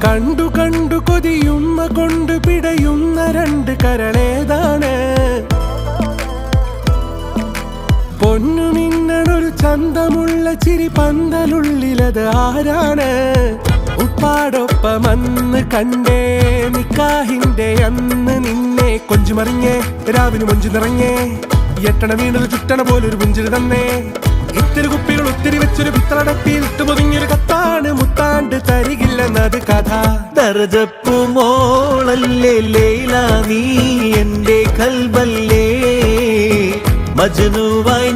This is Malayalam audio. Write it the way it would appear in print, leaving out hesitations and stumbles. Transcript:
കണ്ടു കണ്ടു കൊതിയുമ്മ കൊണ്ട് പിടയുന്ന രണ്ട് കരളേതാണ്? പൊന്നു മിന്നണൊരു ചന്തമുള്ള ചിരി പന്തലുള്ളിലത് ആരാണ്? ഉപ്പാടൊപ്പമന്ന് കണ്ടേ നിക്കാഹിന്റെ അന്ന് നിന്നെ കൊഞ്ചുമറിഞ്ഞേ രാവിലെ മൊഞ്ചു നിറഞ്ഞേ എട്ടണ വീണത് ചുറ്റണ പോലൊരു പുഞ്ചിരി തന്നേ ഇത്തിരി കുപ്പികൾ ഒത്തിരി വെച്ചൊരു പിത്തളടപ്പിൽ പൊതിഞ്ഞൊരു കത്താണ് മുത്താണ്ട് തരികില്ലെന്നത് കഥ. ദർജപ്പു മോളല്ലേ ലൈല നീ എന്റെ കൽബല്ലേ മജ്നുവായി